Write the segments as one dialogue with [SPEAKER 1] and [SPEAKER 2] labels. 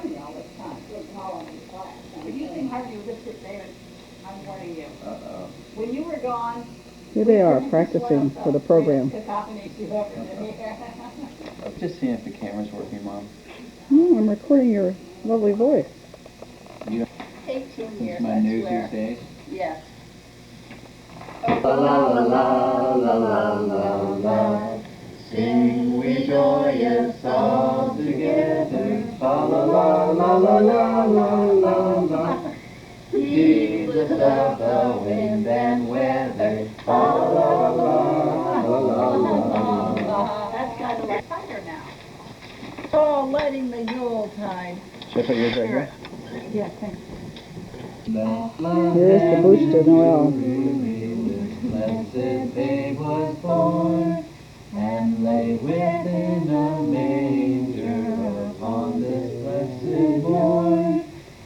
[SPEAKER 1] me all this time. You're following the class. If you sing hard, you just sit there, and I'm warning you. When you were gone,
[SPEAKER 2] here they are practicing for the program.
[SPEAKER 3] Just seeing if the camera's working, Mom.
[SPEAKER 2] No, I'm recording your lovely voice.
[SPEAKER 3] You
[SPEAKER 1] 18 years.
[SPEAKER 3] It's my news these days.
[SPEAKER 1] Yes.
[SPEAKER 3] La la la la la la la la. Sing we joyous all together. La la la la la la la la la. Heedless of the wind and weather. La la la la la la la.
[SPEAKER 1] That's kind of like thunder now. Oh, lighting the Yuletide.
[SPEAKER 3] Should I put yours right here?
[SPEAKER 1] Yeah, thanks.
[SPEAKER 2] Here's the Bouche de Noel.
[SPEAKER 3] Blessed babe was born, and lay within a manger upon this blessed morn.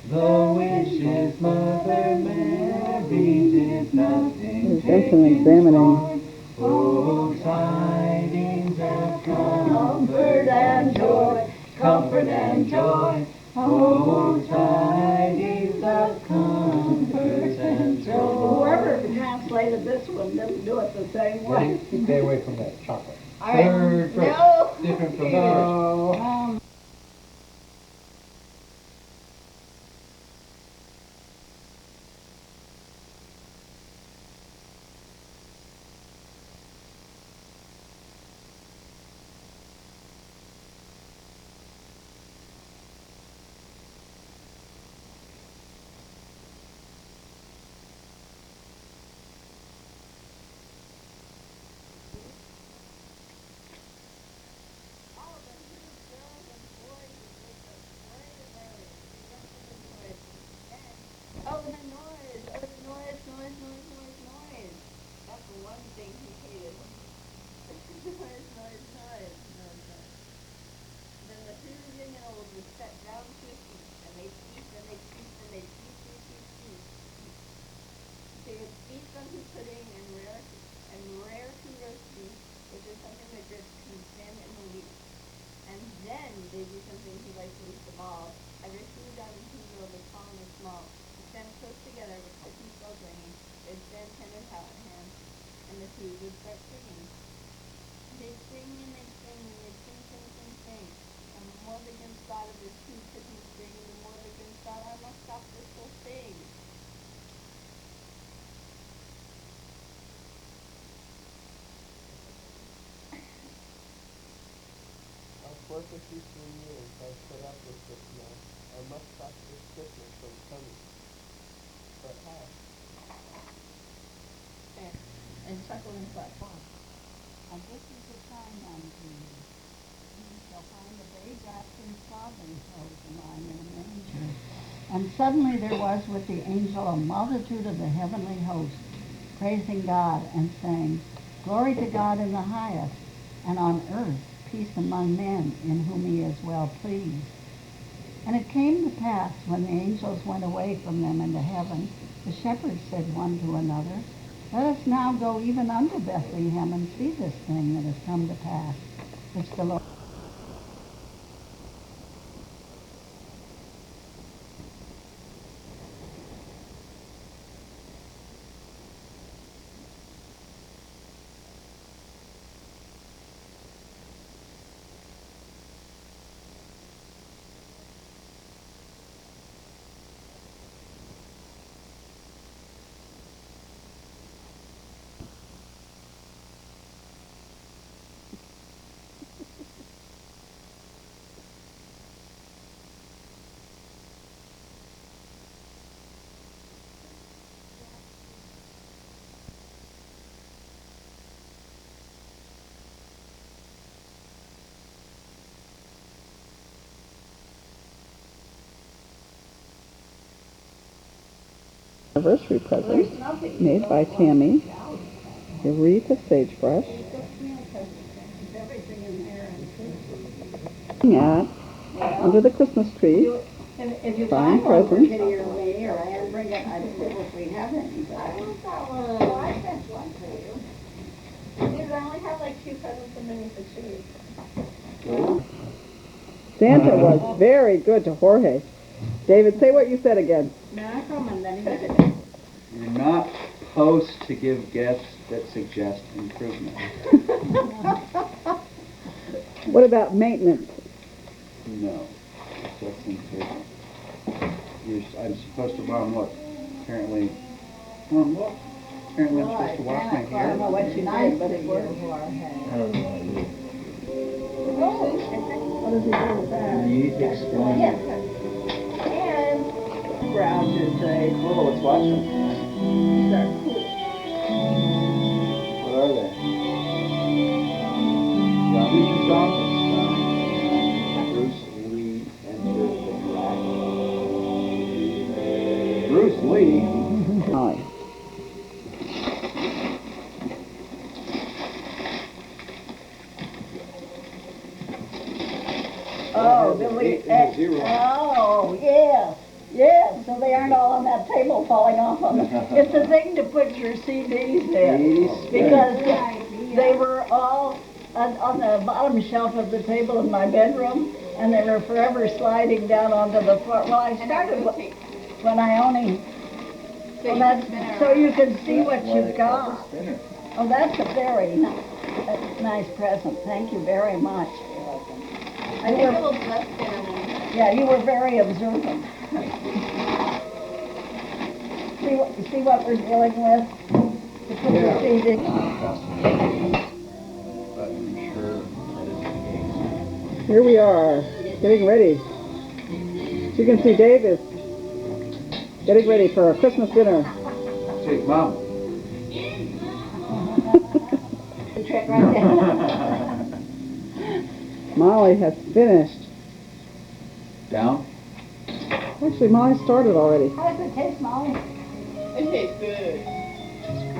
[SPEAKER 3] The witch's mother Mary did nothing take
[SPEAKER 2] examining.
[SPEAKER 3] Oh, tidings of comfort and joy, comfort and joy. Oh, tidings of comfort and joy.
[SPEAKER 1] Whoever translated this one didn't do it the same way.
[SPEAKER 4] Stay away from that chocolate.
[SPEAKER 3] Third verse,
[SPEAKER 1] No.
[SPEAKER 3] different from the first.
[SPEAKER 1] No. Oh, the noise. Oh, the noise. That's the one thing he hated. noise. Then the two young-olds would set down to his feet, and they'd eat, and they'd eat, and they'd eat. They would feast on his pudding and rare to roast beef, which is something that Grits can stand in the least. And then they'd do something he liked least of all. Every food out in his world was small and small. Stand close together with Christmas bells ringing. They'd stand hand in hand, and the two would start singing. They'd sing and they'd sing and they'd sing. And the more the Grinch thought of his two Christmas string, the more the Grinch thought, I must stop this whole thing.
[SPEAKER 4] I've worked with you 3 years. I've put up with this now. I must stop this Christmas from coming. But how?
[SPEAKER 1] And chuckle and clap. And this is the time, you shall find a babe wrapped in swaddling clothes and lying in a manger. And suddenly there was with the angel a multitude of the heavenly host, praising God and saying, Glory to God in the highest, and on earth peace among men in whom he is well pleased. And it came to pass, when the angels went away from them into heaven, the shepherds said one to another, Let us now go even unto Bethlehem and see this thing that has come to pass, which the Lord...
[SPEAKER 2] Anniversary present made by Tammy. A wreath of sagebrush. At under the Christmas tree. Buying presents.
[SPEAKER 1] I sent one to you. I only have like 2 presents underneath the tree.
[SPEAKER 2] Santa was very good to Jorge. David, say what you said again.
[SPEAKER 3] You're not supposed to give gifts that suggest improvement.
[SPEAKER 2] What about maintenance?
[SPEAKER 3] No. That's improvement. I'm supposed to, Mom, look. Apparently, Mom, look. Apparently I'm supposed to wash my hair.
[SPEAKER 1] I don't know what you did, but it worked.
[SPEAKER 2] What does he do with that?
[SPEAKER 3] You need to explain.
[SPEAKER 1] Yes. And
[SPEAKER 2] Brown should say,
[SPEAKER 3] Oh, let's watch them.
[SPEAKER 1] start cool.
[SPEAKER 3] What are they? Johnny Frankenstein. Bruce Lee entered the dragon. Bruce Lee?
[SPEAKER 2] Molly.
[SPEAKER 1] Oh, delete X. Oh, yes. Yes, so they aren't all on that table falling off on them. It's a thing to put your CDs in. Because they were all on the bottom shelf of the table in my bedroom, and they were forever sliding down onto the floor. Well, I started when I only... Well, that's, so you can see what you've got. Oh, that's a very nice present. Thank you very much. I think it was less than. Yeah, you were very observant. See what we're dealing with? To put your feet in.
[SPEAKER 3] But I'm sure that isn't the case.
[SPEAKER 2] Here we are, getting ready. As you can see, Dave is getting ready for a Christmas dinner.
[SPEAKER 3] Say, Mom.
[SPEAKER 1] The trick right there.
[SPEAKER 2] Molly has finished.
[SPEAKER 3] Down?
[SPEAKER 2] Actually, Molly started already.
[SPEAKER 1] How does it taste, Molly?
[SPEAKER 4] It tastes good.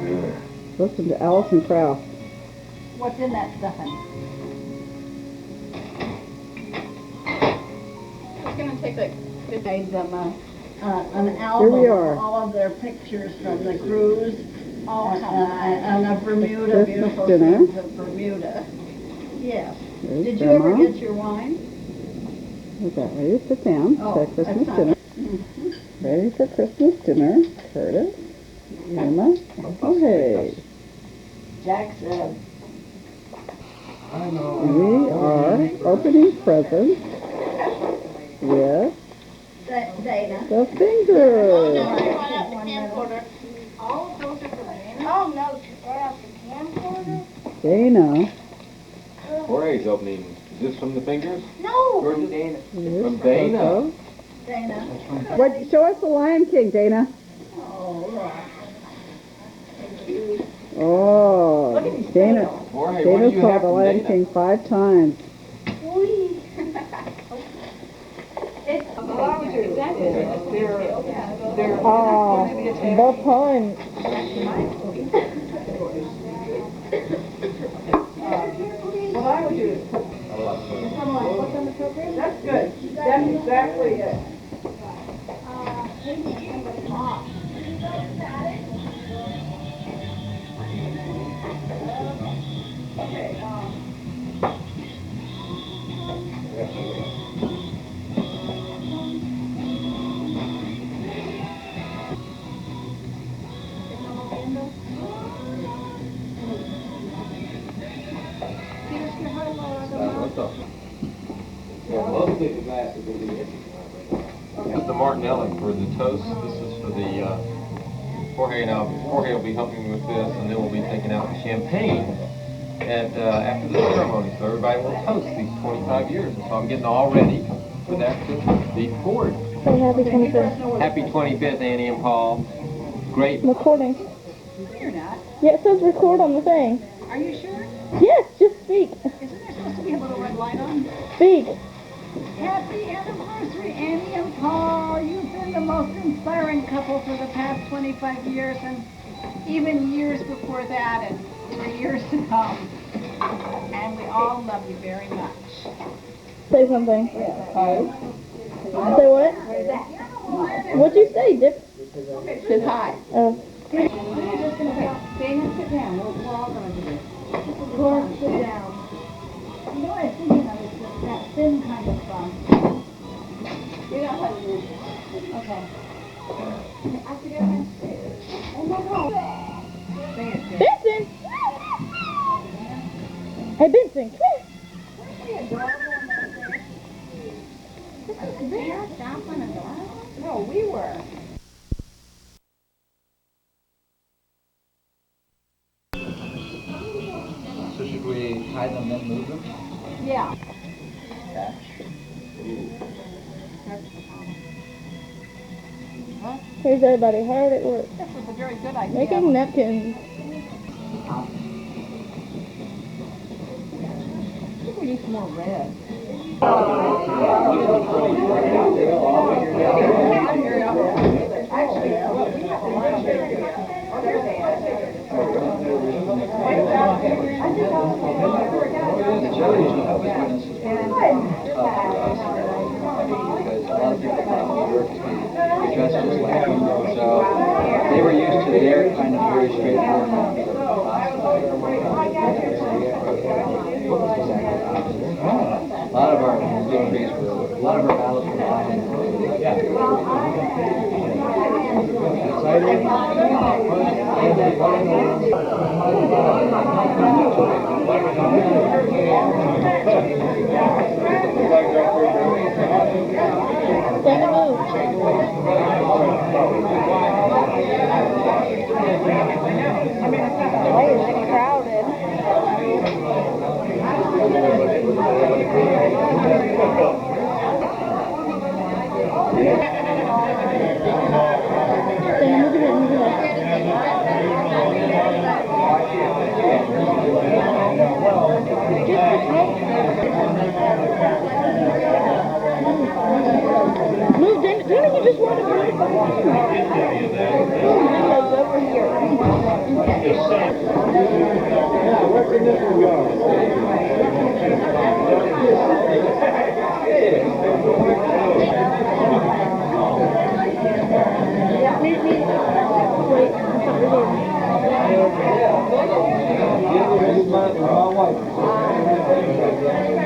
[SPEAKER 3] Good.
[SPEAKER 2] Listen to Allison Krauss.
[SPEAKER 1] What's in that stuffing?
[SPEAKER 4] It's gonna take like
[SPEAKER 1] Made them an album
[SPEAKER 2] Here we are.
[SPEAKER 1] of all of their pictures from the cruise. And of Bermuda,
[SPEAKER 2] Christmas
[SPEAKER 1] beautiful
[SPEAKER 2] dinner.
[SPEAKER 1] scenes of Bermuda. Yes.
[SPEAKER 2] There's
[SPEAKER 1] Did you ever
[SPEAKER 2] Grandma.
[SPEAKER 1] get your wine?
[SPEAKER 2] We got ready to sit down
[SPEAKER 1] Oh,
[SPEAKER 2] for Christmas
[SPEAKER 1] that's
[SPEAKER 2] dinner.
[SPEAKER 1] nice.
[SPEAKER 2] Ready for Christmas dinner. Curtis, Emma, and Jorge.
[SPEAKER 1] Jack said,
[SPEAKER 3] I know.
[SPEAKER 2] We are opening presents with
[SPEAKER 1] Dana.
[SPEAKER 2] the fingers.
[SPEAKER 1] All of those are for Dana?
[SPEAKER 5] Oh, no, she brought out the camcorder?
[SPEAKER 2] Dana.
[SPEAKER 6] Jorge's opening. Is this from the fingers?
[SPEAKER 5] No!
[SPEAKER 6] From
[SPEAKER 2] Here's
[SPEAKER 6] From Dana.
[SPEAKER 2] Coco.
[SPEAKER 1] Dana.
[SPEAKER 2] What? Show us the Lion King, Dana.
[SPEAKER 1] Oh, look.
[SPEAKER 2] Oh,
[SPEAKER 1] Look at his
[SPEAKER 2] Dana.
[SPEAKER 1] tail.
[SPEAKER 6] Jorge, what do
[SPEAKER 2] Dana
[SPEAKER 6] you
[SPEAKER 2] saw
[SPEAKER 6] have
[SPEAKER 2] the
[SPEAKER 6] from
[SPEAKER 2] Lion
[SPEAKER 6] Dana?
[SPEAKER 2] King 5 times.
[SPEAKER 7] Both times.
[SPEAKER 1] What I would do is put some like what's on the program? That's good. That's exactly it.
[SPEAKER 6] What's up? Mr. Martinelli for the toast. This is for the Jorge. Now Jorge will be helping me with this, and then we'll be taking out the champagne after the ceremony. So everybody will toast these 25 years. And so I'm getting all ready for that to be poured.
[SPEAKER 7] Say happy 25th.
[SPEAKER 6] Happy 25th, Annie and Paul. Great.
[SPEAKER 7] Recording.
[SPEAKER 1] You're not.
[SPEAKER 7] Yeah, it says record on the thing.
[SPEAKER 1] Are you sure?
[SPEAKER 7] Yes, just speak.
[SPEAKER 1] Isn't there supposed to be a little red light on?
[SPEAKER 7] Speak.
[SPEAKER 1] Happy anniversary, Annie and Paul. You've been the most inspiring couple for the past 25 years and even years before that and for years to come. And we all love you very much.
[SPEAKER 7] Say something. Say what? What'd you say, Dip?
[SPEAKER 1] Said hi.
[SPEAKER 7] Oh.
[SPEAKER 1] Dana, sit down. We're all going to do this. Laura, sit down. You know what I was thinking of is that thin kind of
[SPEAKER 7] Benson! Hey, Benson, come here.
[SPEAKER 1] No, we were.
[SPEAKER 3] So should we tie them then move them?
[SPEAKER 1] Yeah.
[SPEAKER 7] Here's everybody. How did it work?
[SPEAKER 1] This was a very good idea.
[SPEAKER 7] Making napkins.
[SPEAKER 1] I think we need some more red.
[SPEAKER 3] Dress just like them. So they were used to their kind of very straightforward. A lot of our victories were, a lot of our battles were fine. Yeah.
[SPEAKER 7] Stand and move. It's crowded. Stand and move your head, move, Dana, you just want to move. Over here.
[SPEAKER 2] Yeah, where can this one go?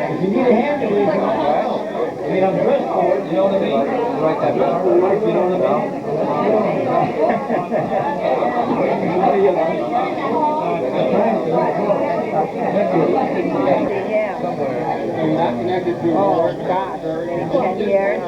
[SPEAKER 2] If you need a hand, you can. I mean, I'm dressed for it, you know what I mean?
[SPEAKER 3] Write that down.
[SPEAKER 2] You know what You're not connected to God or anything.
[SPEAKER 1] 10 years.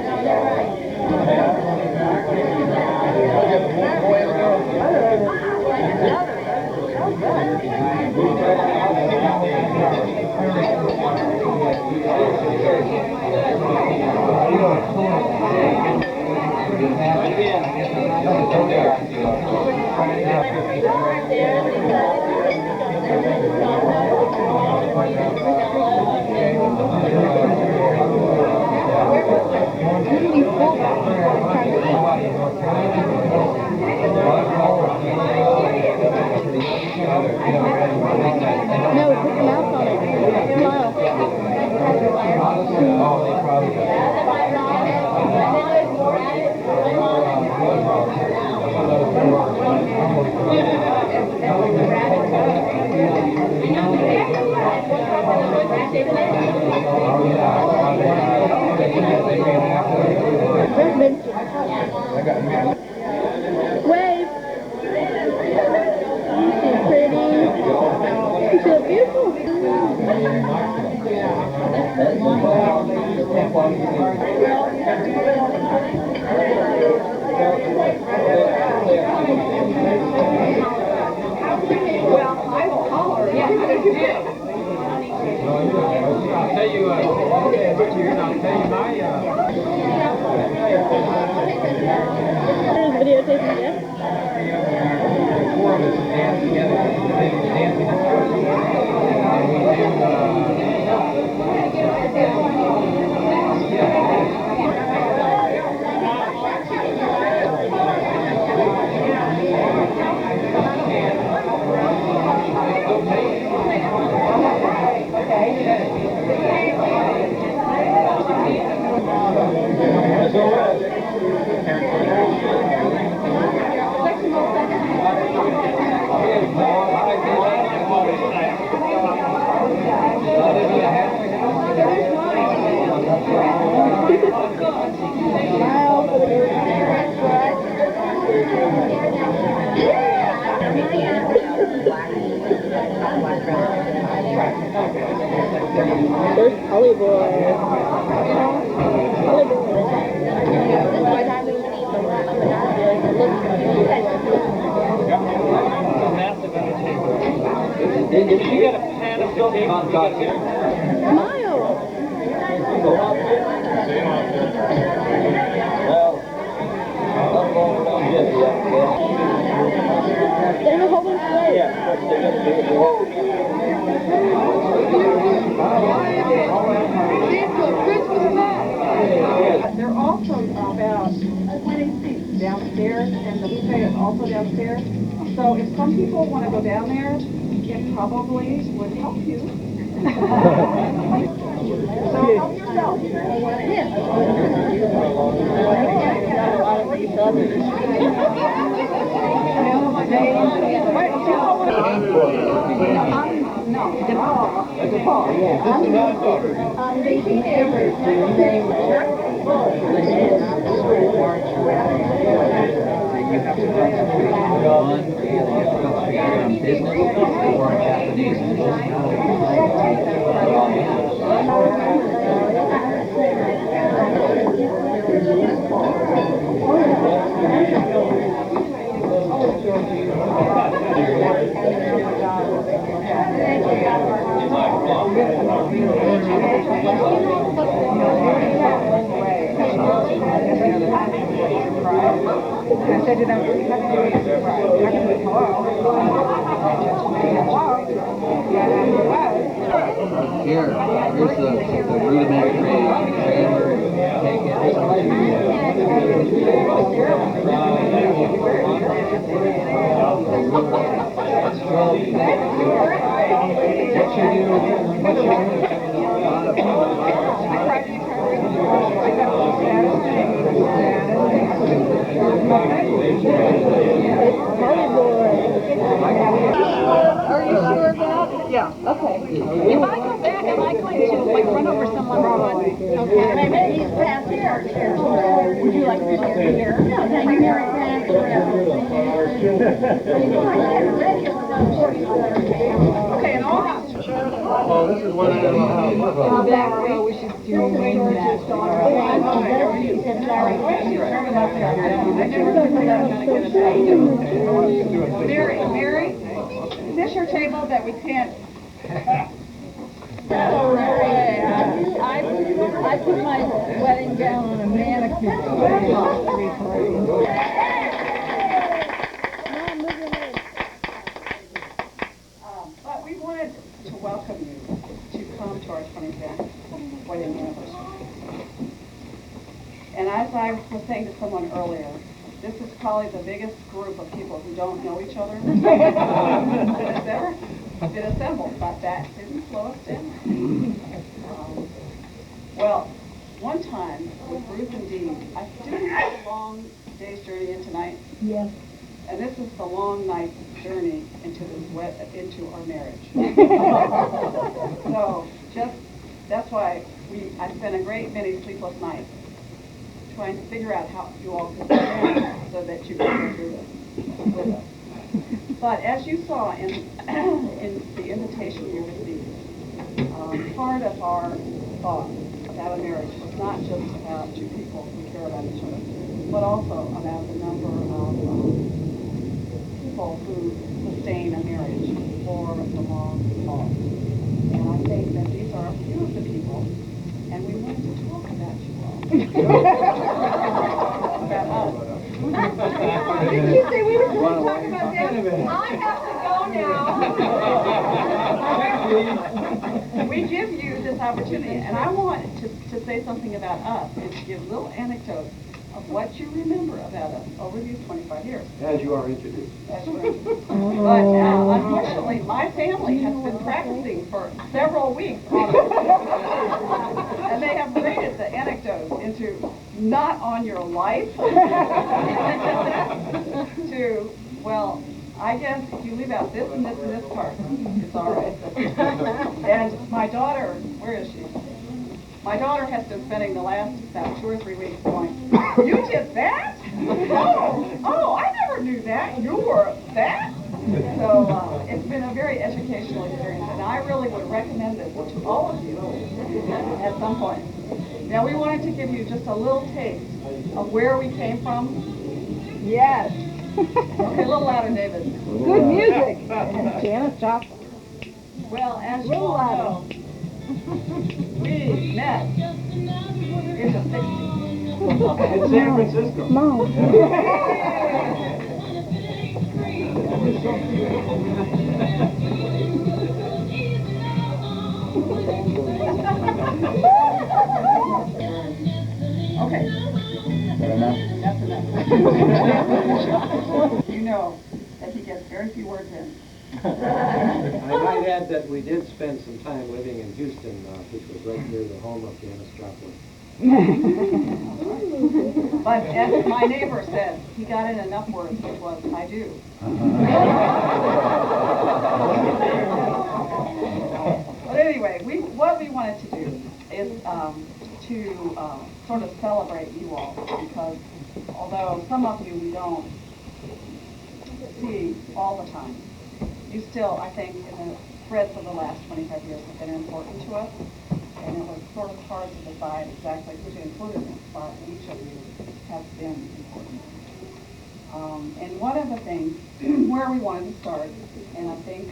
[SPEAKER 7] No, put your mouth on it. Wave. She's pretty. She's so beautiful.
[SPEAKER 1] Well, I will call her. Yeah, how did you do?
[SPEAKER 6] I'll tell you, I'll tell you my,
[SPEAKER 7] There's videotaping, yeah?
[SPEAKER 6] four of us dance together. They were dancing in church. And we
[SPEAKER 7] boy.
[SPEAKER 6] Did she get a pan of cake?
[SPEAKER 7] Smile. They're holding straight.
[SPEAKER 2] They're also about 20 seats downstairs, and the buffet is also downstairs. So if some people want to go down there, it probably would help you. So help yourself.
[SPEAKER 3] Here's the rudimentary
[SPEAKER 2] Are you sure about it? Yeah. Okay.
[SPEAKER 5] If I go back, am I going to like run over someone? Okay. Maybe he's past here. Would you like to sit here? No, thank you.
[SPEAKER 2] Okay, and all that.
[SPEAKER 3] Oh, this is what I know.
[SPEAKER 2] Back row, we should do Mary, is this your table that we can't?
[SPEAKER 1] I put my wedding gown on a mannequin.
[SPEAKER 2] But we wanted to welcome you to come to our 25th wedding anniversary. And as I was saying to someone earlier, this is probably the biggest group of people who don't know each other that has ever been assembled, but that didn't slow us down. Well, one time with Ruth and Dean, I didn't have a long day's journey in tonight.
[SPEAKER 1] Yes.
[SPEAKER 2] And this is the long night journey into our marriage. So that's why I spent a great many sleepless nights trying to figure out how you all could plan so that you could go through this with us. But as you saw in the invitation you received, part of our thought about a marriage was not just about two people who care about each other, but also about the number of people who sustain a marriage for the long haul. And I think that these are a few of the people, and we wanted to talk about you all. About us. Didn't you say we were going to talk about them?
[SPEAKER 5] I have to go now.
[SPEAKER 2] We give you this opportunity, and I want to say something about us and to give little anecdotes of what you remember about us over these 25 years.
[SPEAKER 3] As you are introduced.
[SPEAKER 2] That's right. But unfortunately, my family has been practicing for several weeks on it. And they have graded the anecdotes into not on your life to, well, I guess if you leave out this and this and this part, it's all right. And my daughter, where is she? My daughter has been spending the last about 2 or 3 weeks going, you did that? Oh, I never knew that. You were that? So it's been a very educational experience, and I really would recommend it to all of you at some point. Now, we wanted to give you just a little taste of where we came from.
[SPEAKER 5] Yes.
[SPEAKER 2] Okay, a little louder, David.
[SPEAKER 5] Good music. Janis Joplin.
[SPEAKER 2] Well, as you all know, we met in the 60s.
[SPEAKER 3] In San Francisco.
[SPEAKER 5] Mom.
[SPEAKER 2] Okay.
[SPEAKER 3] Fair enough.
[SPEAKER 2] That's enough. You know that he gets very few words in.
[SPEAKER 8] I might add that we did spend some time living in Houston, which was right near the home of Janis Joplin.
[SPEAKER 2] But as my neighbor said, he got in enough words, which was, I do. But anyway, what we wanted to do is to sort of celebrate you all, because although some of you we don't see all the time, you still, I think, in the threads of the last 25 years have been important to us, and it was sort of hard to decide exactly who to include in this, but each of you has been important. And one of the things where we wanted to start, and I think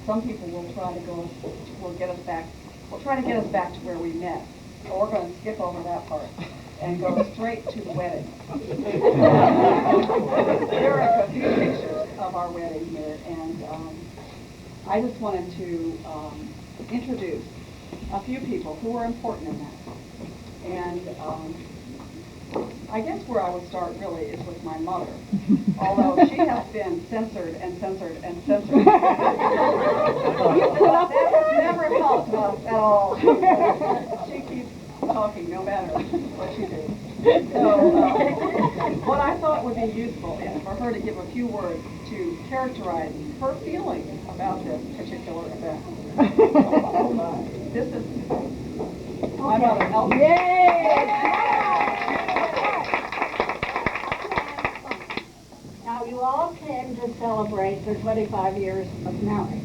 [SPEAKER 2] some people will try to get us back to where we met. So we're going to skip over that part and go straight to the wedding. There are a few pictures of our wedding here, and I just wanted to introduce a few people who were important in that. And I guess where I would start really is with my mother, although she has been censored and censored and censored. But that has never helped us at all. She keeps talking no matter what she do. So what I thought would be useful is for her to give a few words to characterize her feelings about this particular event. This is my mother, Elsie.
[SPEAKER 5] Yay!
[SPEAKER 9] Now, you all came to celebrate their 25 years of marriage.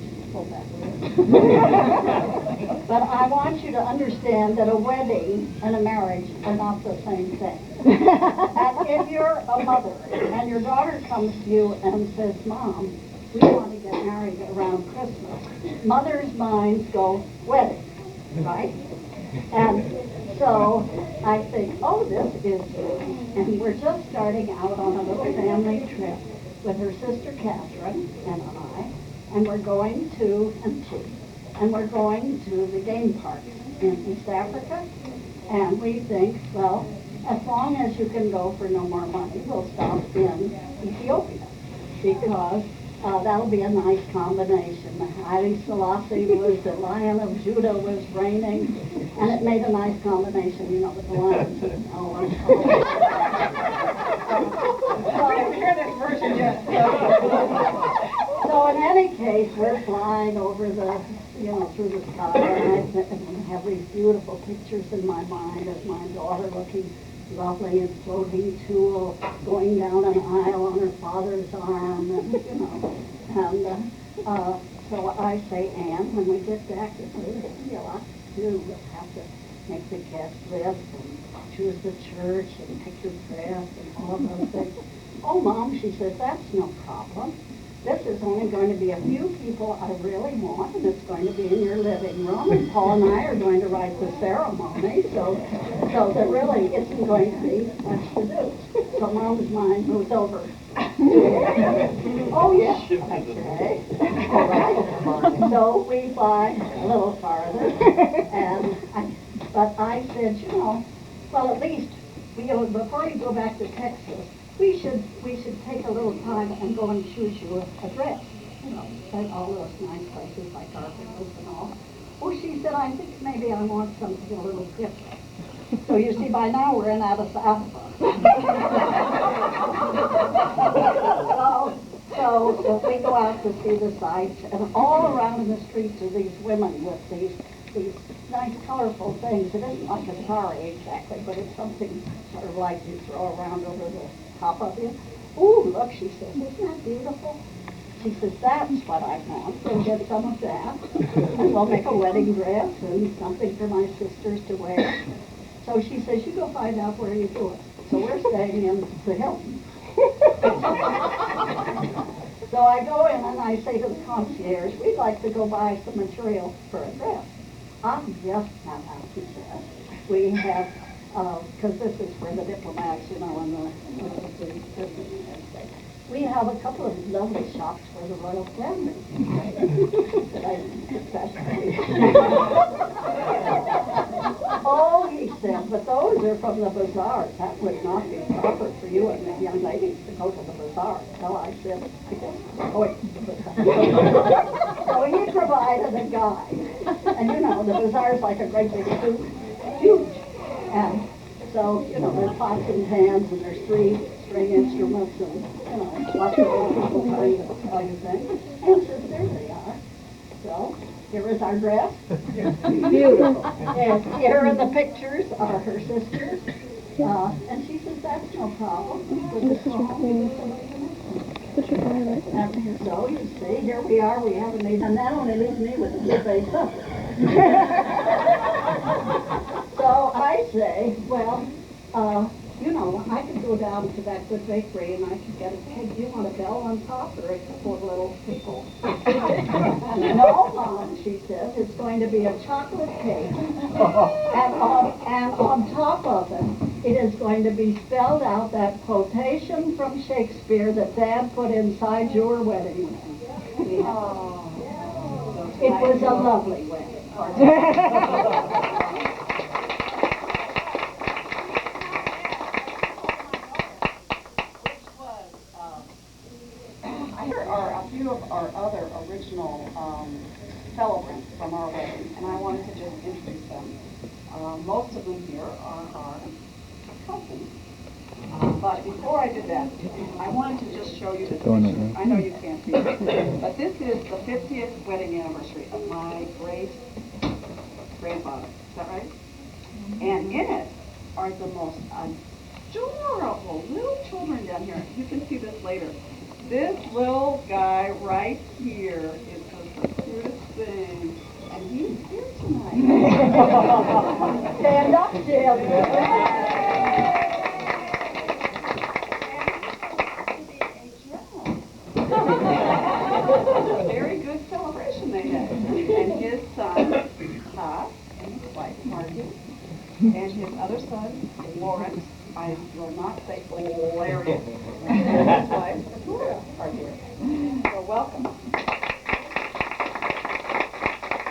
[SPEAKER 9] But I want you to understand that a wedding and a marriage are not the same thing. And if you're a mother and your daughter comes to you and says, Mom, we want to get married around Christmas, mothers' minds go, wedding, right? And so I think, oh, this is good. And we're just starting out on a little family trip with her sister Catherine and I, and we're going to we're going to the game parks in East Africa. And we think, well, as long as you can go for no more money, we'll stop in Ethiopia, because that'll be a nice combination. Haile Selassie was the Lion of Judah was reigning, and it made a nice combination, you know, with the lions and all that.
[SPEAKER 2] I didn't hear this version yet.
[SPEAKER 9] So in any case, we're flying over the, through the sky, and I have these beautiful pictures in my mind of my daughter looking lovely and floating tulle, going down an aisle on her father's arm, and so I say, Anne, when we get back, there's a lot to do. We'll have to make the guest list and choose the church and pick your dress and all of those things. Oh, Mom, she says, that's no problem. This is only going to be a few people I really want, and it's going to be in your living room, and Paul and I are going to write the ceremony, so there really isn't going to be much to do. So Mom's mind moves over. Oh, yeah, okay. All right. So we fly a little farther, but I said, well, at least, before you go back to Texas, we should take a little time and go and choose you a dress. Like all those nice places like Arcticus and all. Oh, she said, I think maybe I want something a little different. So you see, by now we're in Addis Ababa. So we go out to see the sights, and all around in the streets are these women with these nice, colorful things. It isn't like a sari exactly, but it's something sort of like you throw around over the top of you. Ooh, look, she says, isn't that beautiful? she says, that's what I want. We'll get some of that. And we'll make a wedding dress and something for my sisters to wear. So she says, you go find out where you do it. So we're staying in the Hilton. So I go in and I say to the concierge, we'd like to go buy some material for a dress. Yes, madam, she says. We have, because this is for the diplomats, you know, and the we have a couple of lovely shops for the royal family. Oh, he said, but those are from the bazaar. That would not be proper for you and the young ladies to go to the bazaar. So I said, I guess we're going to the bazaar. So he provided a guide. And you know, the bazaar is like a great big soup, huge. And so, you know, there's pots and pans and there's 3 string instruments and, you know, lots of other people trying to tell you things. And so there they are. So, here is our dress. Beautiful. And here are the pictures are her sisters. And she says, that's no problem. This is recording. And so, you see, here we are. We haven't made, and that only leaves me with a good face up. So I say, well, you know, I could go down to that good bakery and I could get a cake. Do you want a bell on top or a couple of little people? No, Mom, she says, it's going to be a chocolate cake. And on top of it, it is going to be spelled out that quotation from Shakespeare that Dad put inside your wedding ring. It was a lovely wedding.
[SPEAKER 2] Here are a few of our other original celebrants from our wedding, and I wanted to just introduce them. Most of them here are our cousins. But before I did that, I wanted to just show you this picture. I know you can't see it, but this is the 50th wedding anniversary of my great-grandfather. Is that right? And in it are the most adorable little children down here. You can see this later. This little guy right here is just the cutest thing, and he's here tonight. Stand up, Jim. Very good celebration they had. And his son, Todd, and his wife, Margie, and his other son, Lawrence. I will not say hilarious. And his wife, Laura, are here. So welcome.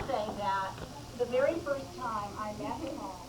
[SPEAKER 9] Say that the very first time I met him all,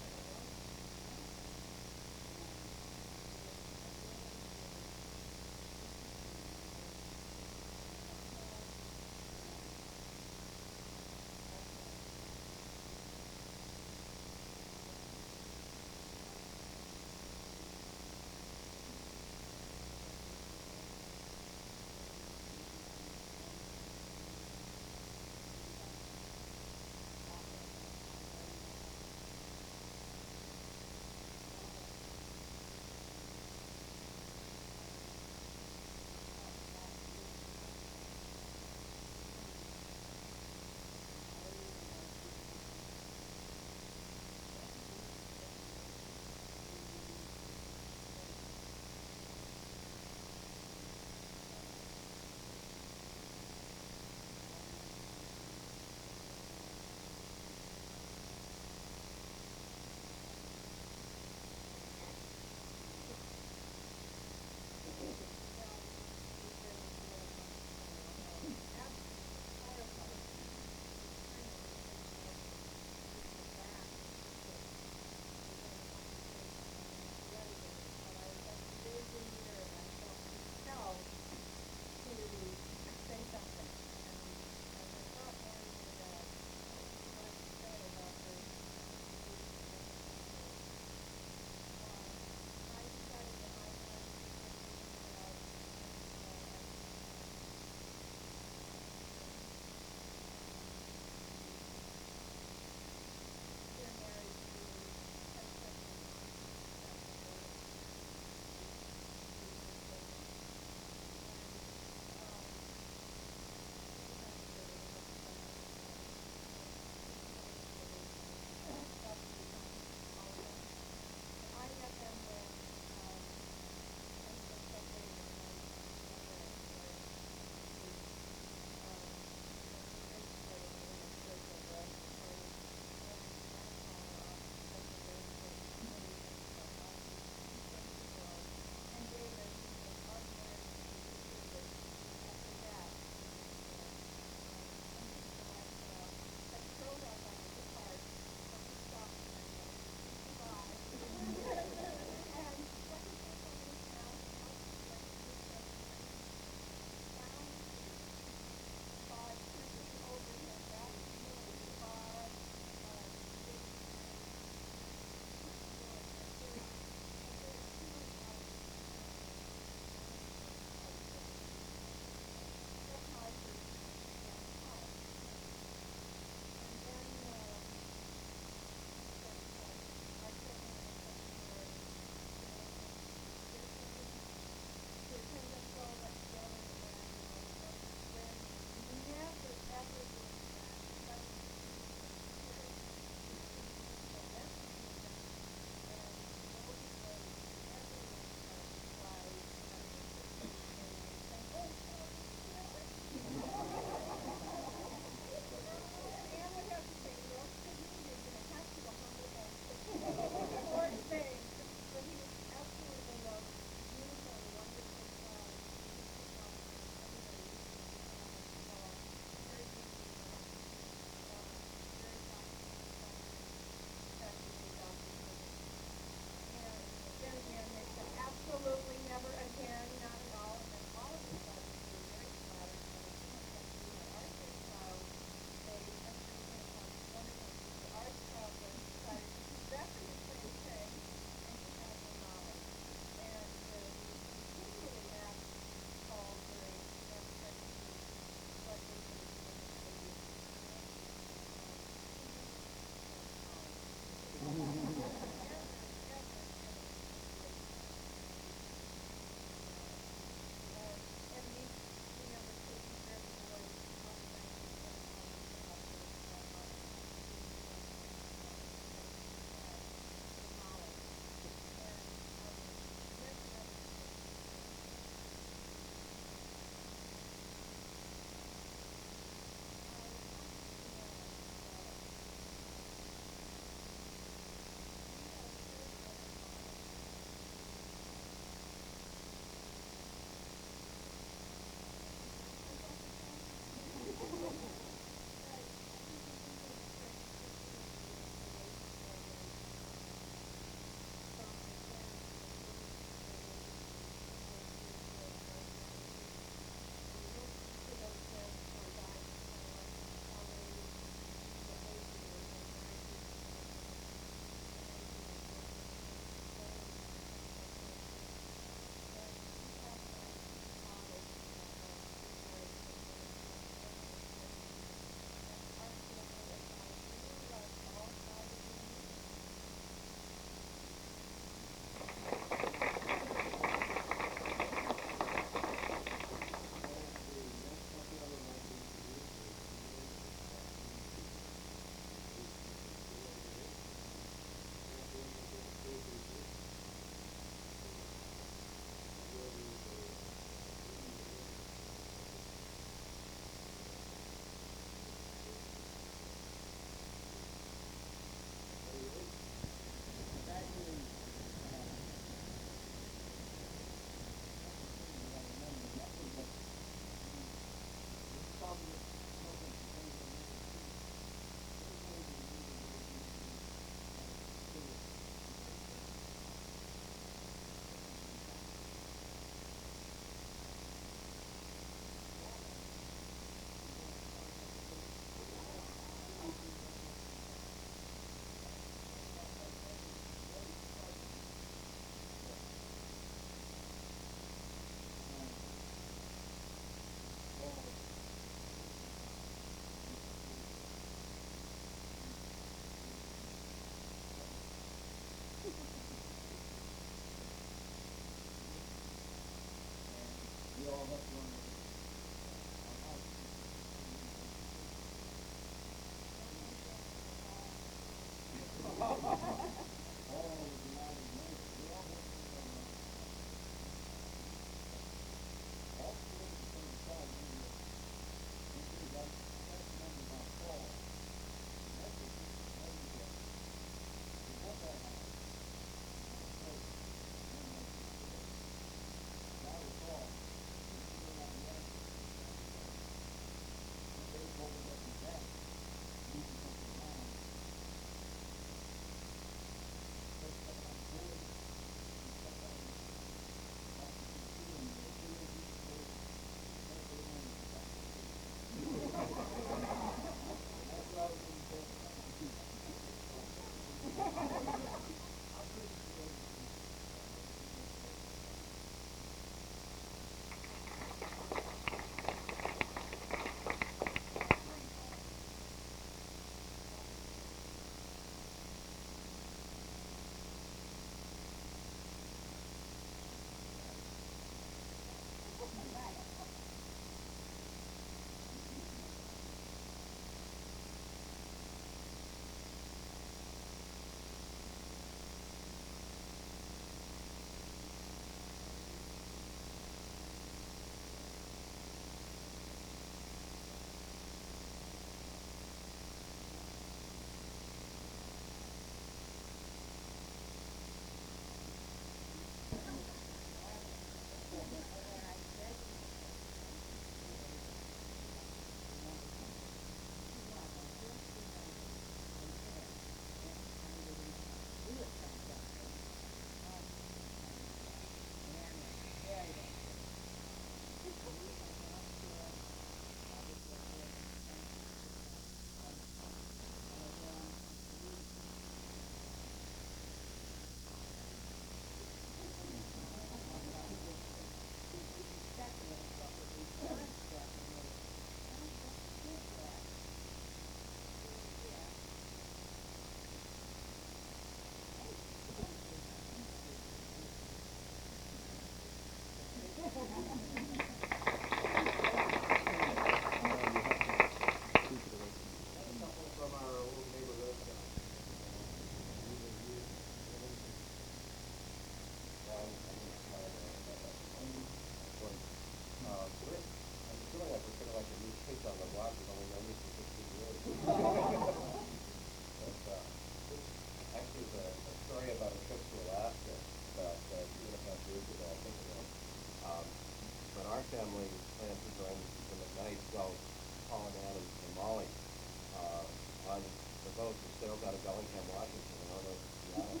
[SPEAKER 8] boat that sails out of Bellingham, Washington, and on over to Seattle.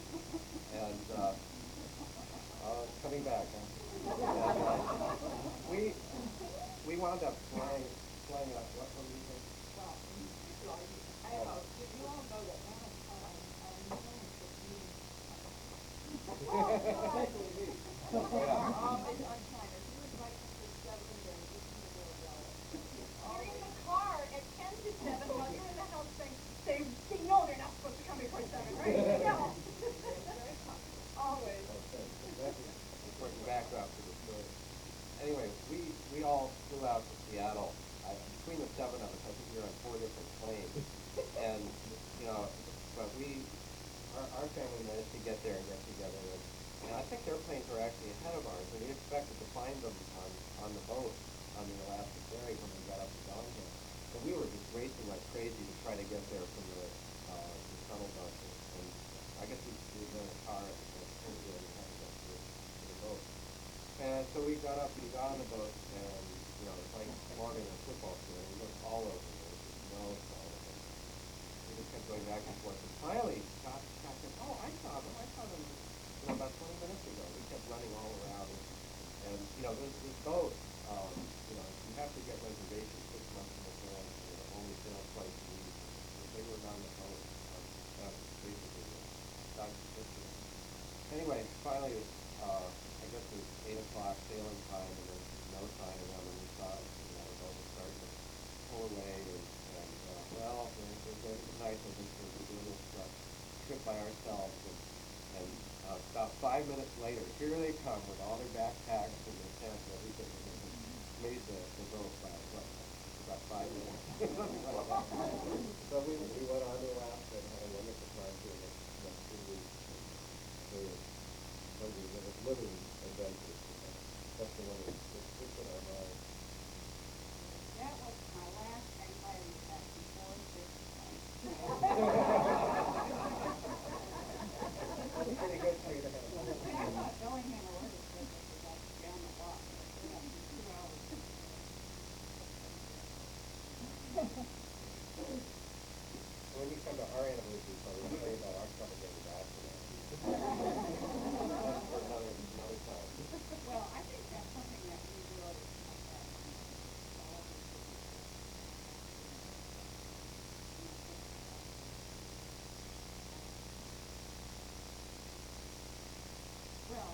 [SPEAKER 8] And it's coming back, huh? And, we wound up flying out. What do you think?
[SPEAKER 2] Did you all know that one of our especially me. Always on time. If you would like to 7 then just in the middle of
[SPEAKER 5] You're in the car at 10 to 7 while you're in the house saying, no, they're not supposed to come before 7, right? No. Always.
[SPEAKER 8] Okay, that's an important backdrop to the story. Anyway, we all flew out to Seattle. Between the 7 of us, I think we were on 4 different planes. And, but our family managed to get there and get together. And I think their planes were actually ahead of ours, and we expected to find them on the boat on the Alaska Ferry when we got up to Bellingham. So we were just racing like crazy to try to get there from the tunnel junction. And I guess we were in a car at the point where we had to get to the boat. And so we got up, we got on the boat, and, it's like logging a football field. We looked all over. There was just no all over. We just kept going back and forth. And finally, Scott said, oh, I saw them, about 20 minutes ago. We kept running all around. And this boat, you have to get reservations 6 months in advance. Only sail twice a week. If they were on the boat, that was basically Scott's history. Anyway, finally, I guess it was 8 o'clock sailing time, and then no sign of them, and we saw the boat was starting to pull away, and it was nice of us to do this trip by ourselves, and about 5 minutes later, here they come with all their backpacks and their tent and everything, and they made the boat by about 5 minutes. So we went on to Alaska and had a wonderful time here the next 2 weeks. They were living adventures. That's the one that's in our mind.
[SPEAKER 2] That was my last anxiety attack before 6
[SPEAKER 8] It's pretty good for you to have.
[SPEAKER 2] Bellingham, Alaska, was like down the block. It was 2 hours.
[SPEAKER 8] When you come to our anniversary party, we'll tell you about our trouble getting back to that. That's for another time.
[SPEAKER 2] Well, I think that's something that we really well,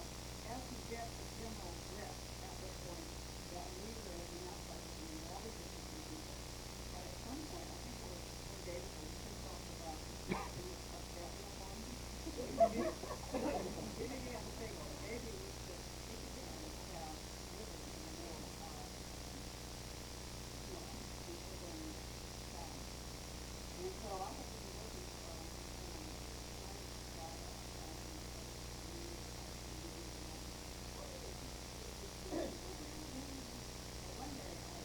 [SPEAKER 2] as we get the general drift at this point, that we were in the outside and all the different people. But at some point, I think it was when David was talking about doing a travel on maybe we have to say, well, maybe we should keep it down and have living in the middle of people in town. And so I have been working one day I was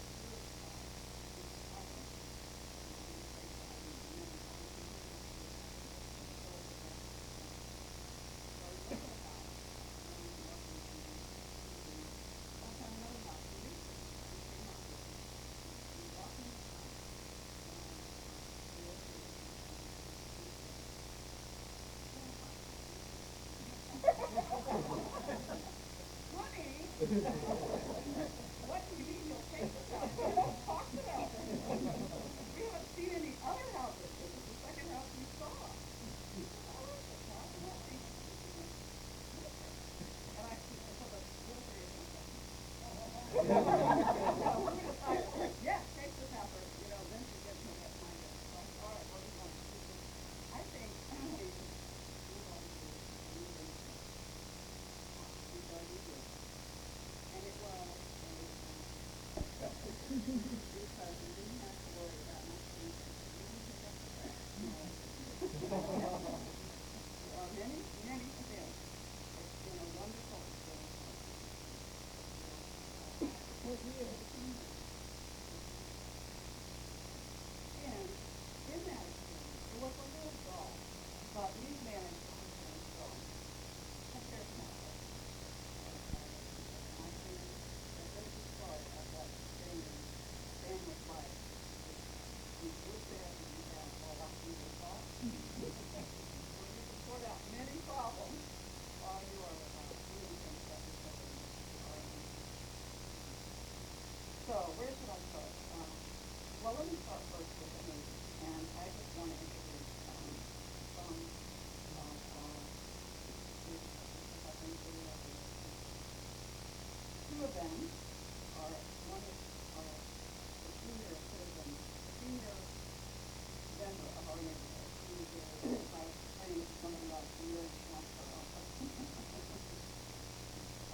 [SPEAKER 2] what do you mean you'll take this out? We haven't talked about this. We haven't seen any other houses. This is the second house we saw. And I said, yeah, take this out first. Then she gets me that kind of stuff. All right, what do you want to do? I think and it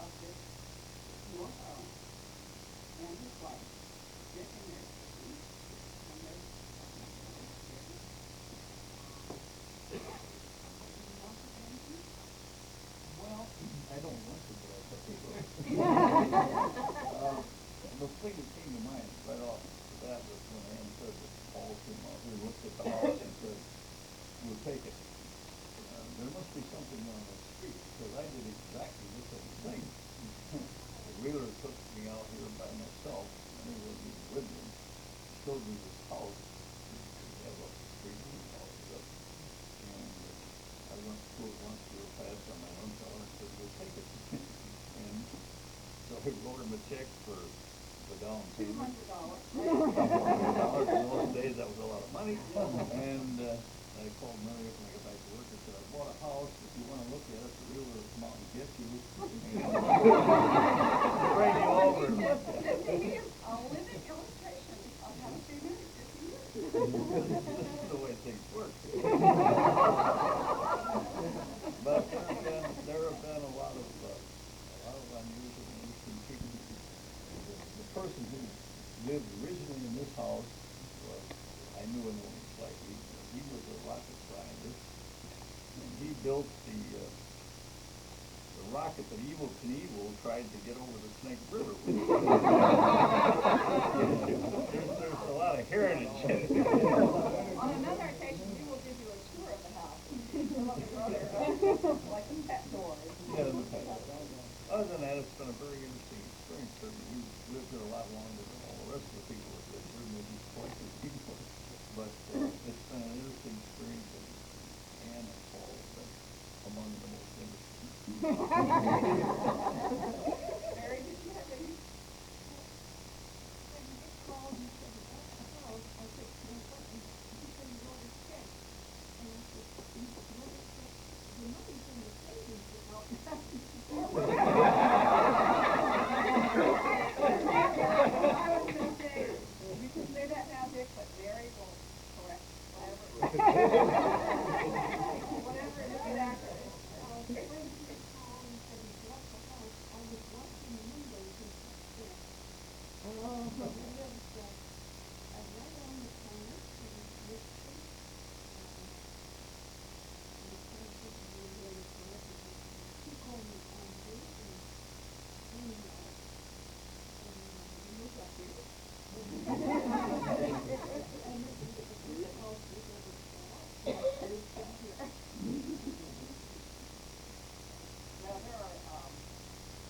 [SPEAKER 2] of this UFO and his wife sitting there cooking, and there's
[SPEAKER 3] Well, I don't want to, but I think the thing that came to mind right off the bat was when Ann said that Paul came out here and looked at the house and said, we'll take it. There must be something on the street, because I did exactly the same thing. The Wheeler took me out here by myself, and he wasn't even with me, showed me this house. They have a street house up. And I went through it once, we were past on my own car, and said, we'll take it. And so I wrote him a check for the down payment.
[SPEAKER 2] $200.
[SPEAKER 3] $200. In those days, that was a lot of money. And I called Mary up when I got back to work and said, I bought a house. If you want to look at it, the realtor will come out and get you. Bring you over.
[SPEAKER 2] A living illustration of how to be married 50 years.
[SPEAKER 3] This is the way things work. But there have been a lot of unusual and interesting people. The person who lived originally in this house was, I knew him only slightly. He was a rocket scientist, and he built the rocket that Evel Knievel tried to get over the Snake River with. There's a lot of heritage in it.
[SPEAKER 2] On another occasion, we will give you a tour of the house. Like a pet tour.
[SPEAKER 3] Yeah, the pet tour. Other than that, it's been a very interesting experience. We've lived here a lot longer than all the rest of the people that live here, maybe twice as people. But it's been an interesting experience, and Ann and Paul have been among the most interesting.
[SPEAKER 2] Mary, did you have any? You can say that now, Dick, but Mary will correct whatever is inaccurate. Now, there are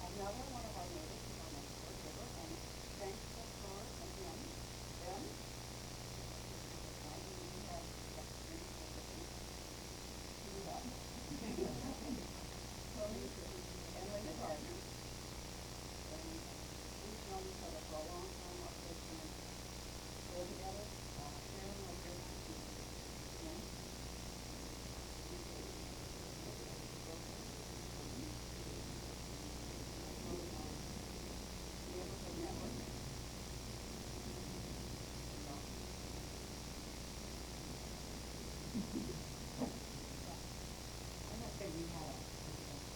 [SPEAKER 2] another one of our neighbors who's on the Ford River, and thankful for again, them. We have experience with it. And Linda Gardner. And we've known each other for a long time, our kids live together, sharing our great
[SPEAKER 5] I'm not saying we had a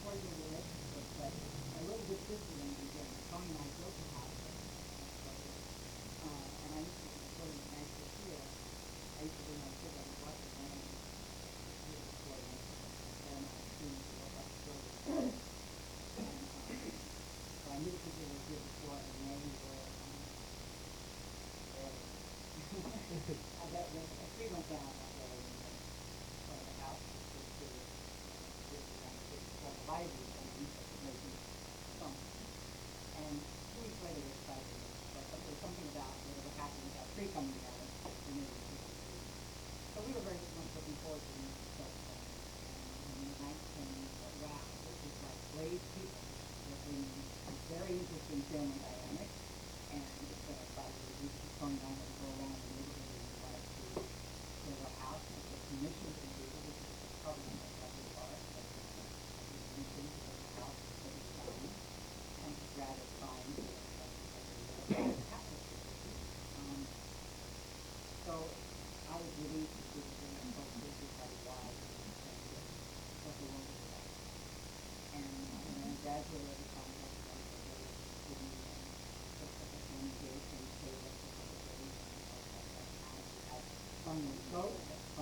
[SPEAKER 5] cordial relationship, but a little bit different in the beginning. Tony and I built a house, and I used to be really nice to hear. I used to bring my kids on the bus and then I was playing, and I seen to look up the building. And so I knew people were here before, and maybe were I bet when a tree went down that day, and the house was just for the library, and we maybe something. And 2 weeks later, we decided that there was something about whatever happened with that tree coming down, we knew it was so we were very much looking forward to the stuff. And the night came, wow, this is like brave people. It's very interesting family dynamic, and it's been a fight. We keep going on and go around the neighborhood and we like to build a house and get permission from people, which is probably not that we are, but permission to build a house for the town, and it's rather fine to so I was really interested in both this is how why what the world is about.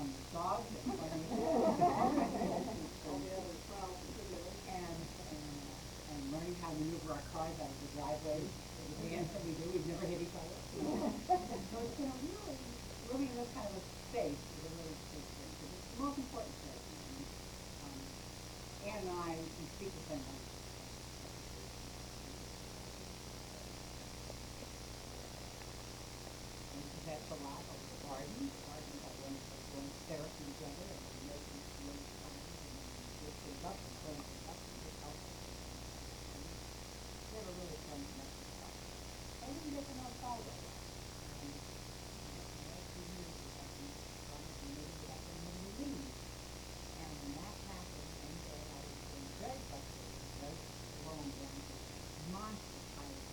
[SPEAKER 5] on the dogs and on the and learning how to maneuver our cars out of the driveway. The dance that we do, we've never hit each other. So it's really living in this kind of a space is a really big thing. It's the most important thing. Ann and I, we speak the same language. That's a lot of the garden. Garden got one therapy together and we make these really fun and lift things up and clean things up and get help. Never really fun to mess with stuff. I didn't get to know Paul though. And when that happened, one day I was in Greg Buster, Greg alone down this monster highway,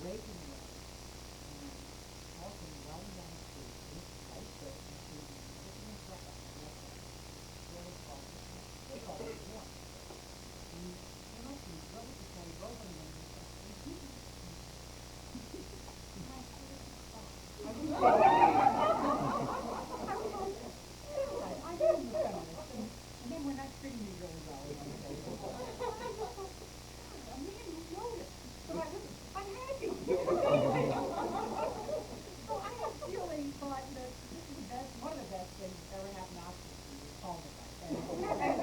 [SPEAKER 5] breaking road. Walking right down the street, this white shirt, and she was looking in front of me, really tall, big old one. And he came up to me, rubbed his hand, rolled on me, and he said, I didn't understand this, and then we're not treating me really well. I mean, you noticed, but I'm happy. Thought that this is the best, one of the best things that ever happened after you called it like that.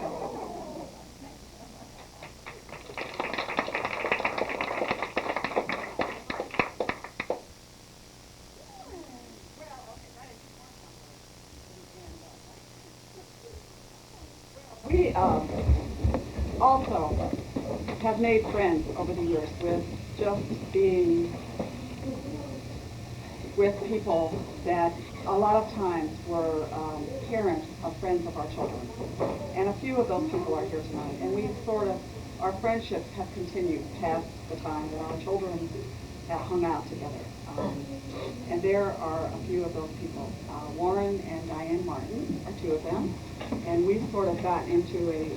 [SPEAKER 2] We also have made friends over the years with just being with people that a lot of times were parents of friends of our children. And a few of those people are here tonight. And we sort of, our friendships have continued past the time that our children have hung out together. And there are a few of those people. Warren and Diane Martin are two of them. And we've sort of gotten into a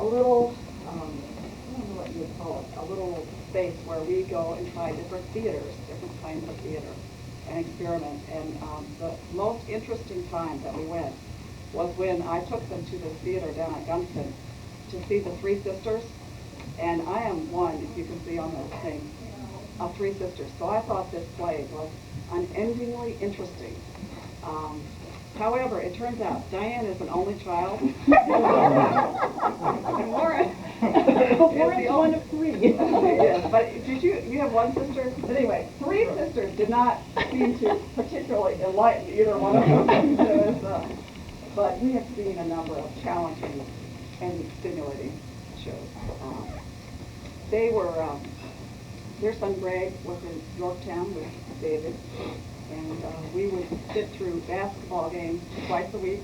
[SPEAKER 2] little, I don't know what you would call it, a little space where we go and try different theaters, different kinds of theater, and experiment. And the most interesting time that we went was when I took them to the theater down at Gunston to see The Three Sisters. And I am one, if you can see on the thing, of Three Sisters. So I thought this play was unendingly interesting. However, it turns out Diane is an only child. And Warren
[SPEAKER 7] Warren's one of three.
[SPEAKER 2] Yes, but did you have one sister? But anyway, Three Sisters did not seem to particularly enlighten either one of them. But we have seen a number of challenging and stimulating shows. They were, their son Greg was in Yorktown with David. And we would sit through basketball games twice a week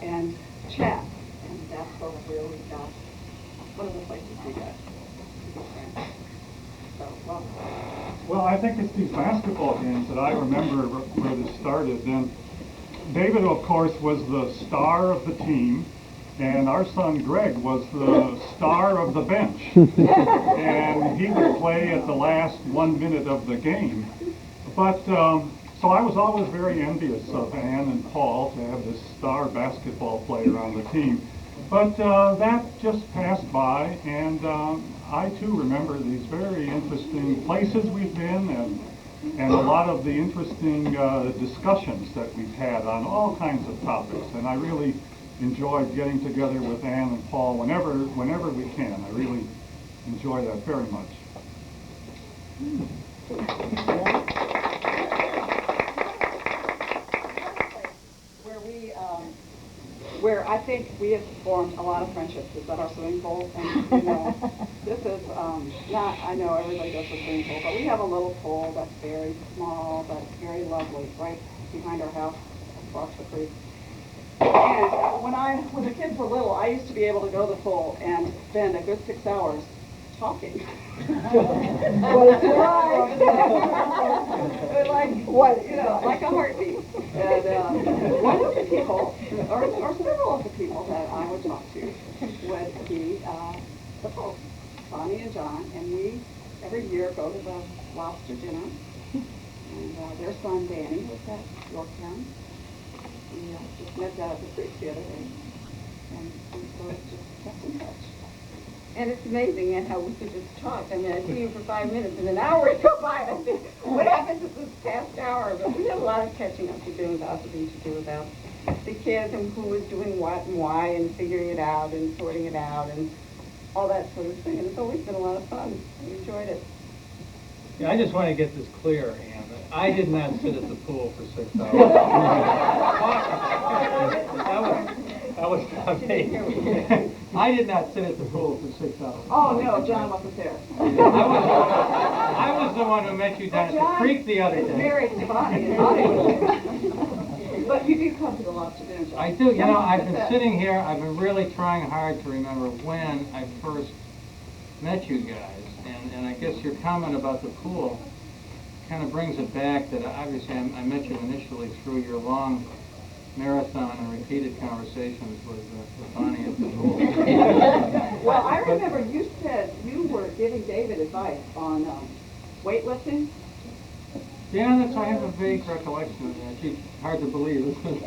[SPEAKER 2] and chat. And that's sort of where we got, one of the places we got to be friends. So, welcome.
[SPEAKER 10] Well, I think it's these basketball games that I remember where this started. And David, of course, was the star of the team. And our son Greg was the star of the bench. And he would play at the last 1 minute of the game. But, so I was always very envious of Ann and Paul to have this star basketball player on the team. But that just passed by, and I too remember these very interesting places we've been and a lot of the interesting discussions that we've had on all kinds of topics. And I really enjoyed getting together with Ann and Paul whenever we can. I really enjoy that very much.
[SPEAKER 2] Where I think we have formed a lot of friendships is at our swimming pool. And, you know, this is not, I know everybody does a swimming pool, but we have a little pool that's very small, but very lovely, right behind our house across the creek. And when the kids were little, I used to be able to go to the pool and spend a good 6 hours talking. Like what? You know, like a heartbeat. And one of the people, or several of the people that I would talk to, would be the folks, Bonnie and John, and we every year go to the lobster dinner. And their son Danny was at Yorktown, We just met down at the creek the other day, and we sort of just kept in touch. And it's amazing at how we could just talk. I mean, I see you for 5 minutes and an hour would go by. I think, what happened to this past hour? But we had a lot of catching up to do and gossiping to do about the kids and who was doing what and why and figuring it out and sorting it out and all that sort of thing. And it's always been a lot of fun. We enjoyed it.
[SPEAKER 11] Yeah, I just want to get this clear, Ann. I did not sit at the pool for 6 hours. that was not me. I did not sit at the pool for 6 hours.
[SPEAKER 2] Oh, no, John wasn't there.
[SPEAKER 11] I was the one who met you down at the creek the other day.
[SPEAKER 2] Married to Bonnie, and Bonnie was there. But you do come to the lobster dinner, John.
[SPEAKER 11] I do. You know, I've been sitting here. I've been really trying hard to remember when I first met you guys. And I guess your comment about the pool kind of brings it back that obviously I met you initially through your long marathon and repeated conversations with Bonnie at the pool.
[SPEAKER 2] Well, I remember you said you were giving David advice on weightlifting.
[SPEAKER 11] Yeah, that's I have a vague recollection of that. It's hard to believe, isn't it?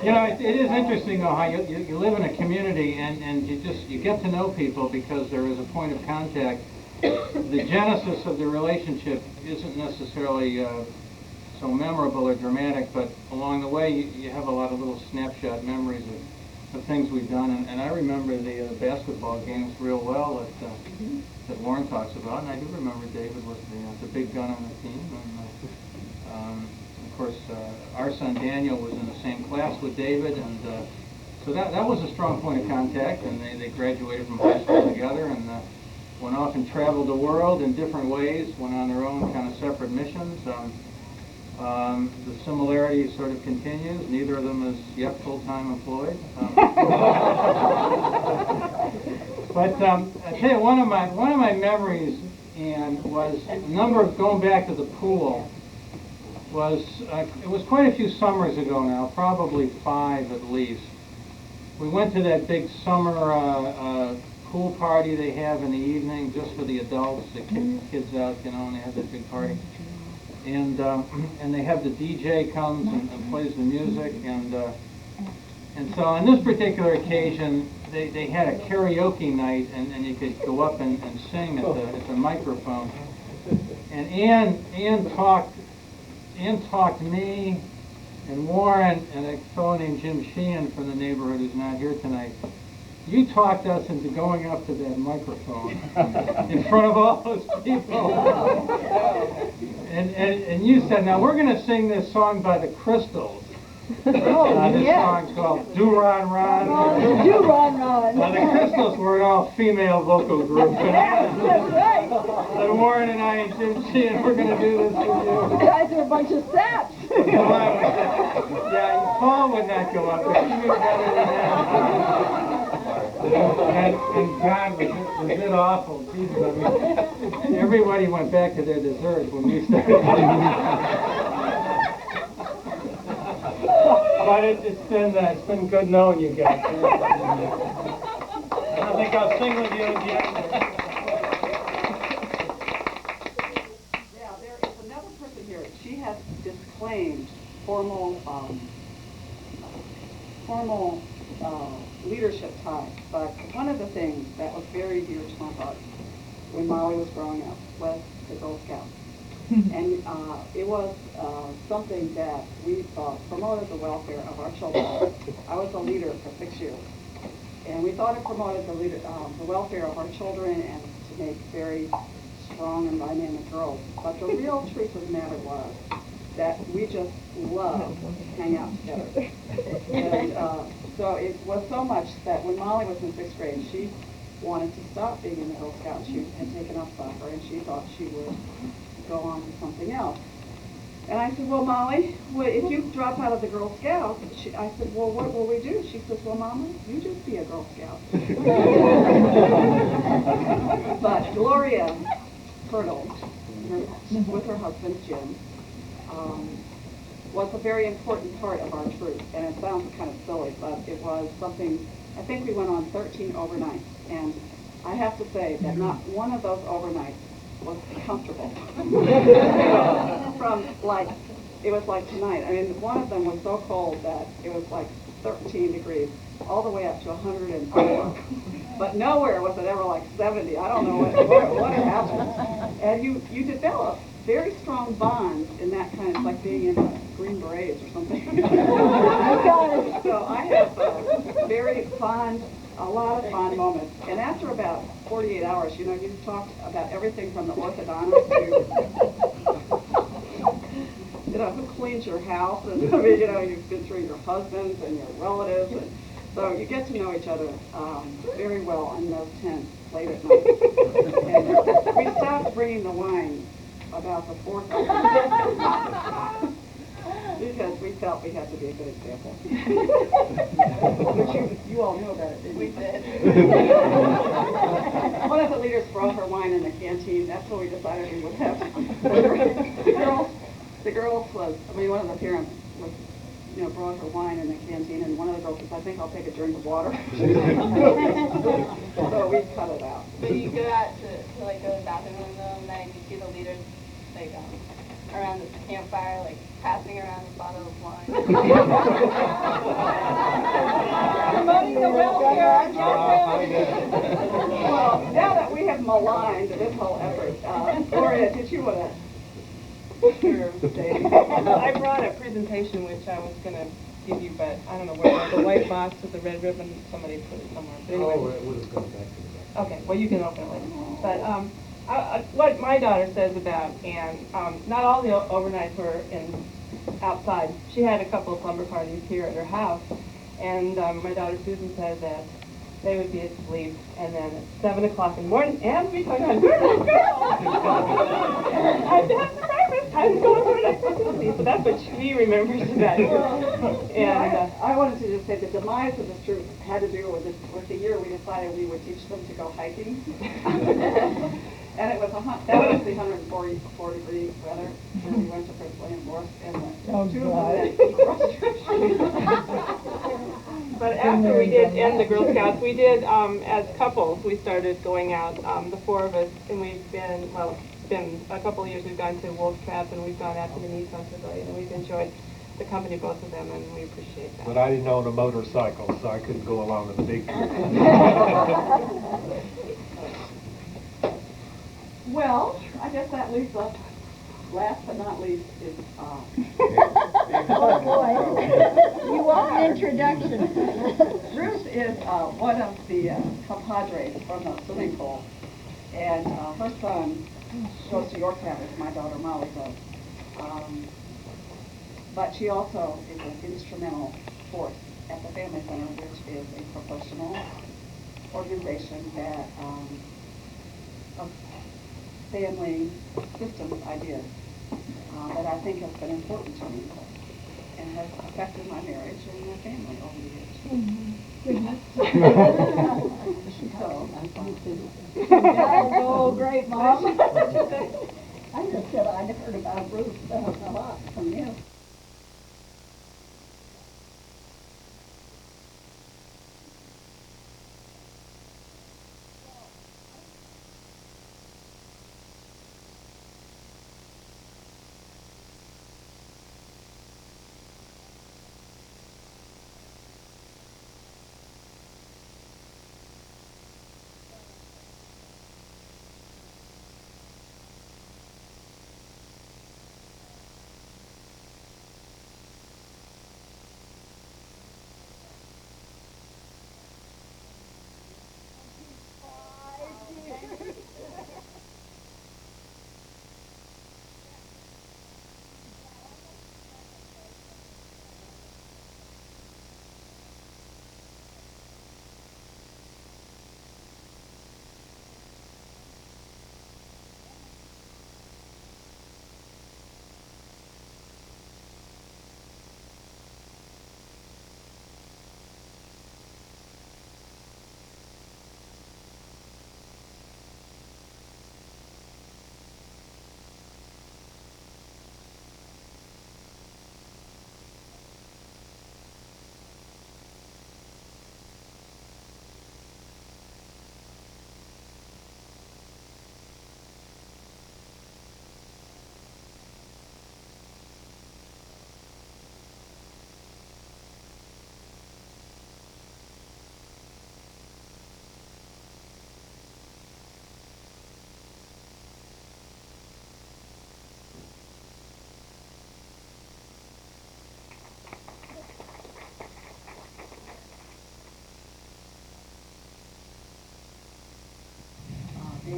[SPEAKER 11] You know, it is interesting though how you live in a community and you get to know people because there is a point of contact. The genesis of the relationship isn't necessarily so memorable or dramatic, but along the way you have a lot of little snapshot memories of things we've done. And I remember the basketball games real well that Warren talks about, and I do remember David was the big gun on the team. And of course, our son Daniel was in the same class with David, and so that was a strong point of contact. And they graduated from high school together and went off and traveled the world in different ways, went on their own kind of separate missions. The similarity sort of continues. Neither of them is yet full-time employed. But I tell you, one of my memories, and was going back to the pool. It was quite a few summers ago now, probably 5 at least. We went to that big summer pool party they have in the evening, just for the adults. They kick kids out, you know, and they have that big party. And they have the DJ comes and plays the music, and so on this particular occasion they had a karaoke night, and you could go up and sing at the microphone. And Ann talked me and Warren and a fellow named Jim Sheehan from the neighborhood who's not here tonight. You talked us into going up to that microphone in front of all those people. And you said, now we're going to sing this song by the Crystals. This song's called Do Ron Ron.
[SPEAKER 9] Do Ron Ron.
[SPEAKER 11] Now the Crystals were an all-female vocal group.
[SPEAKER 9] That's right.
[SPEAKER 11] And Warren and I and Jim Sheehan, we're going to do this with you.
[SPEAKER 9] You guys are a bunch of saps.
[SPEAKER 11] Yeah, Paul would not go up there. He knew better than that. And God, was it awful. Jesus, I mean, everybody went back to their dessert when we started. But it's been good knowing you guys. I think I'll sing with you again.
[SPEAKER 2] Yeah, there is another person here. She has disclaimed formal leadership ties, but one of the things that was very dear to my heart when Molly was growing up was the Girl Scouts. And it was something that we thought promoted the welfare of our children. I was a leader for 6 years, and we thought it promoted the welfare of our children and to make very strong and dynamic girls. But the real truth of the matter was that we just loved to hang out together. And so it was so much that when Molly was in 6th grade, she wanted to stop being in the Girl Scouts. She had taken up soccer, and she thought she would go on to something else. And I said, well, Molly, if you drop out of the Girl Scouts, I said, well, what will we do? She says, well, Mama, you just be a Girl Scout. But Gloria Hurdle, with her husband, Jim, was a very important part of our troop. And it sounds kind of silly, but it was something, I think we went on 13 overnights. And I have to say that not one of those overnights was comfortable. From from like, it was like tonight. I mean, one of them was so cold that it was like 13 degrees, all the way up to 104. But nowhere was it ever like 70. I don't know what happened. And you develop very strong bonds in that kind of, like being in a Green Berets or something. So I have a lot of fond moments. And after about 48 hours, you know, you talked about everything from the orthodontist to, you know, who cleans your house, and I mean, you know, you've been through your husbands and your relatives, and so you get to know each other very well in those tents late at night. And we stopped bringing the wine about the fourth hour because we felt we had to be a good example. But you all knew about it, didn't you?
[SPEAKER 1] We did.
[SPEAKER 2] One of the leaders brought her wine in the canteen. That's what we decided we would have. The girls was, I mean, one of the parents was, you know, brought her wine in the canteen, and one of the girls says, I think I'll take a drink of water. So we cut it out.
[SPEAKER 1] But you go out to like go to the bathroom in the middle of the night, and you see the leaders like around the campfire, like passing around a bottle of wine.
[SPEAKER 2] Promoting the welfare. Well, now that we have maligned this whole effort, Gloria, did you want to?
[SPEAKER 4] Sure. I brought a presentation which I was going to give you, but I don't know where. The white box with the red ribbon, somebody put it somewhere. But anyway.
[SPEAKER 3] Oh, it would have gone back to the back.
[SPEAKER 4] Okay, well, you can open it later. But what my daughter says about Anne, not all the overnights were outside. She had a couple of slumber parties here at her house, and my daughter Susan said that they would be asleep, and then at 7 o'clock in the morning, Anne would be going on, girls! I have to have some breakfast, time to go over next to. So that's what she remembers about it. And
[SPEAKER 2] I wanted to just say the demise of this troop had to do with the year we decided we would teach them to go hiking. And it was that was the 144 degree weather when we went to Prince William Forest, and the two of them had
[SPEAKER 4] But after we did end the Girl Scouts, we did, as couples, we started going out, the four of us, and we've been, well, it's been a couple of years, we've gone to Wolf Trap, and we've gone out to the Nissan Pavilion, and we've enjoyed the company of both of them, and we appreciate that.
[SPEAKER 3] But I didn't own a motorcycle, so I couldn't go along with the big trip.
[SPEAKER 2] Well, I guess that leaves us, last but not least, is,
[SPEAKER 9] Oh, boy. You want an introduction.
[SPEAKER 2] Ruth is one of the compadres from the swimming pool, and her son goes to Yorktown, as my daughter Molly does. But she also is an instrumental force at the Family Center, which is a professional organization that of family systems ideas that I think has been important to me and has affected my marriage and my family over the years. So,
[SPEAKER 9] Oh, great, Mom. I just said I'd heard about Ruth a lot from you.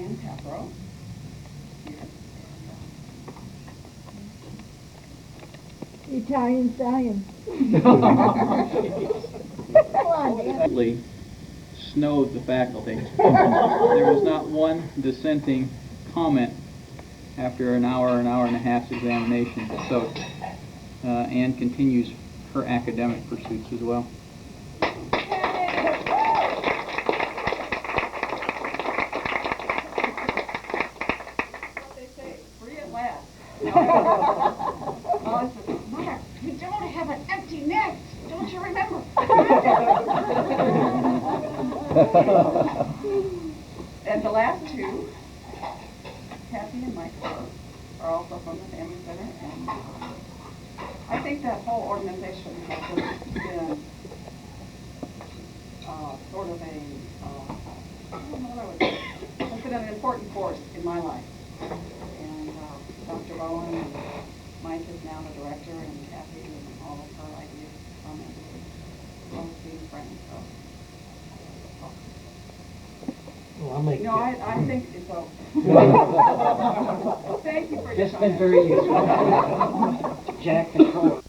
[SPEAKER 2] Ryan Capro.
[SPEAKER 7] Italian stallion.
[SPEAKER 12] Absolutely snowed the faculty. There was not one dissenting comment after an hour and a half's examination. So Anne continues her academic pursuits as well.
[SPEAKER 2] What they say, free at last. Oh, Mother, we don't have an empty nest. Don't you remember? And the last two, Kathy and Mike, are also from the Family Center, and I think that whole organization has just been sort of a, I don't know what I would say, has been an important force in my life. And Dr. Bowen and Mike is now the director, and Kathy and all of her ideas from it. All being friends, so.
[SPEAKER 3] Well, I'll make
[SPEAKER 2] I think so. Thank you for your
[SPEAKER 3] This has been
[SPEAKER 2] comment.
[SPEAKER 3] very useful. Jack, control.